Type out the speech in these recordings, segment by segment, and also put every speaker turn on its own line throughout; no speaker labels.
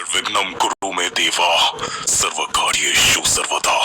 निर्विघ्नं कुरु मे देवा सर्वकार्येषु सर्वदा।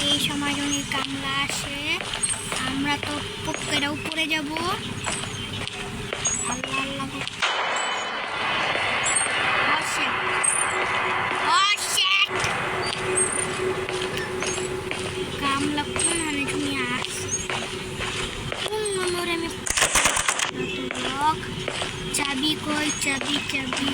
এই সময় যদি কামলা আসে আমরা তো পুকুরের উপরে যাব। আল্লাহ আল্লাহ কামলা কোন হানে তুমি আস কোন নম্বরে আমি লক চাবি কই চাবি চাবি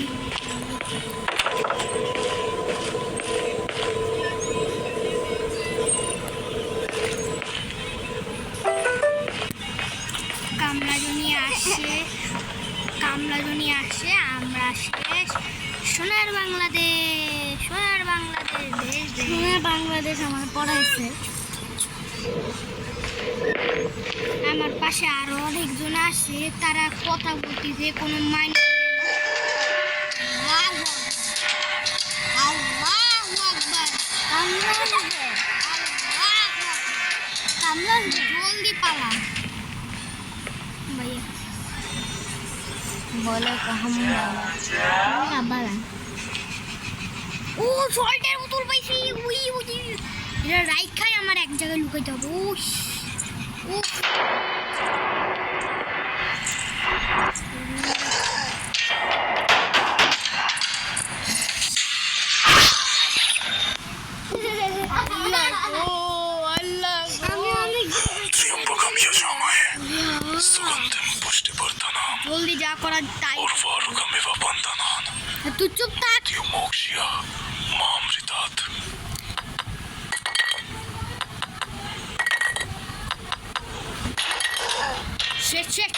কামলা জনি আসে আমরা শেষ। সোনার বাংলাদেশ সোনার বাংলাদেশ দেশ সোনার বাংলাদেশ আমার পড়াইছে। আমার পাশে আরো অনেকজন আছে তারা কথা বলতেছে কোনো মাইন্ড জলদি পালা ভাইয়া বলে আবার ও সল্টের বোতল পাইছি উই উই এটা রাইট খাই আমার এক জায়গায় লুকাইতে হবে। ও জলদি যা করার তাই। তুই চুপ থাক। শেষ শেষ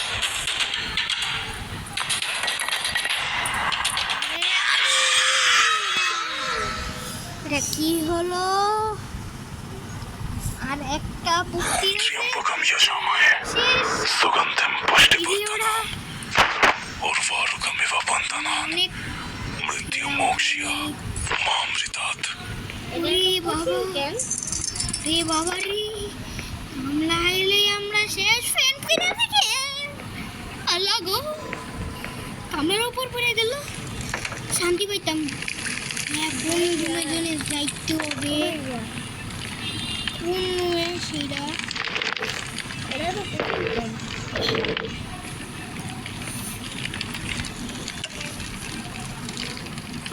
এটা কি হলো আর একটা পুষ্টি বাবা রে আমরা আইলে আমরা শেষ ফ্যান ফিরে থেকে আল্লাহ গো কামের উপর পড়ে গেল শান্তি পাইতাম। এখন দুজনে যাইতে হবে কোন সেটা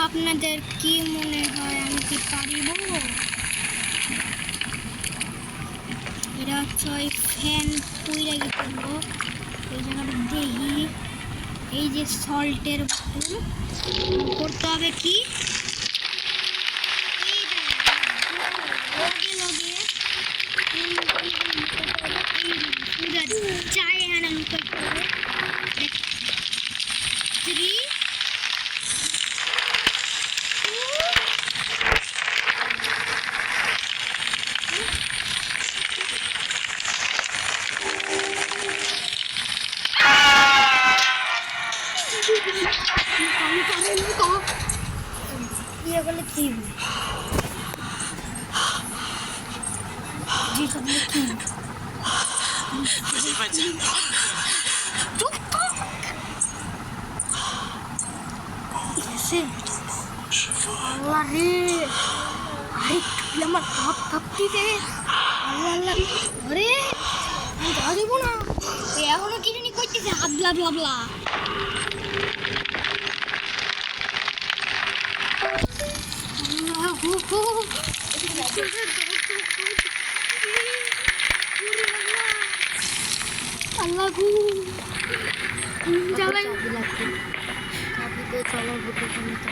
আপনাদের কি মনে হয় আমি কি পারিব? এটা হচ্ছে ওই ফ্যান পুইরা গেছে এই জায়গাটা দেখি এই যে সল্টের বোতল করতে হবে কি চায় এখানে লুকাইতে হবে 3 ये वाले तीन जी सब तीन चुप कैसे अल्लाह रे अरे लम्बा कप कपती थे अल्लाह अल्लाह अरे मैं जा देबो ना ये এখনো কি জানি কইতেছে আবলা ব্লাবলা আল্লাহ গো চালাই চাবিতে চলো বুকে কিনতে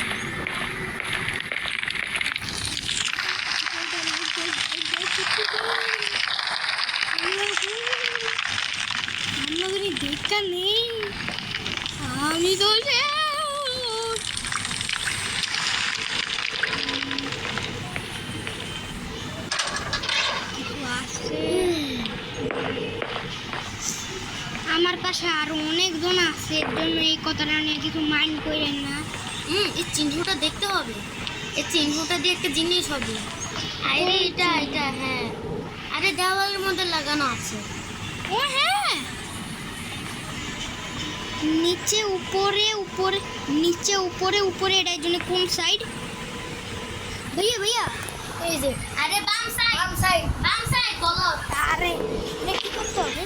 রান্নাঘরে দেখা নেই, আমি তো শেষ। আমার পাশে আরো অনেকজন আছে, এর জন্য এই কথাটা নিয়ে কিছু মাইন্ড করেন না।
এই চিহ্নটা দেখতে হবে, এই চিহ্নটা দিয়ে একটা জিনিস হবে। আরে এটা এটা হ্যাঁ, আরে দেওয়ালের মধ্যে লাগানো আছে।
ও হ্যাঁ, নিচে উপরে উপরে, নিচে উপরে উপরে, এটার জন্য কোন সাইড? ভাইয়া ভাইয়া,
এই যে আরে বাম সাইড, বাম সাইড, বাম সাইড বলো।
আরে এটা কি করতে হবে?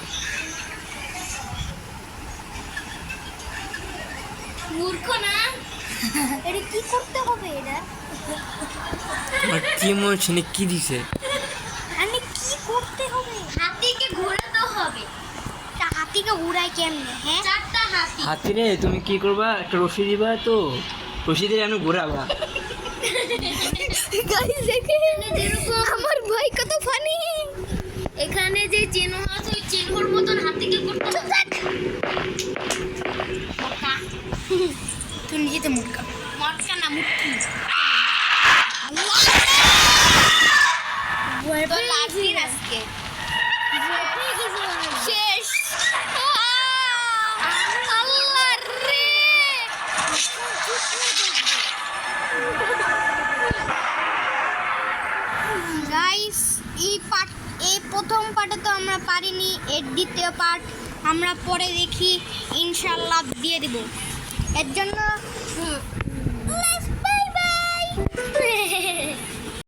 মূর্খ না,
এটা কি করতে হবে? এটা
আমার কি মনে হচ্ছে না কি দিছে?
আমি কি করতে হবে?
হাতিকে ঘোরাতে হবে।
তা হাতিকে উড়াই কেমনে? হ্যাঁ,
চারটা হাতি।
হাতি রে তুমি কি করবা? একটা রশি দিবা, তো রশি দিয়ে আমি ঘোরাবা।
গাইস দেখেন আমার ভাই কত ফানি।
এখানে যে চিহ্ন আছে ওই চিহ্নর মতন হাতিকে করতে হবে।
তুই নিজেতে মুটকা
মটকা না মুটকি। তো লাগবি না আজকে।
শেষ। আল্লাহ রে, গাইস এই প্রথম পার্টে তো আমরা পারিনি, এর দ্বিতীয় পার্ট আমরা পরে দেখি, ইনশাল্লাহ দিয়ে দেব। এর জন্য বাই বাই।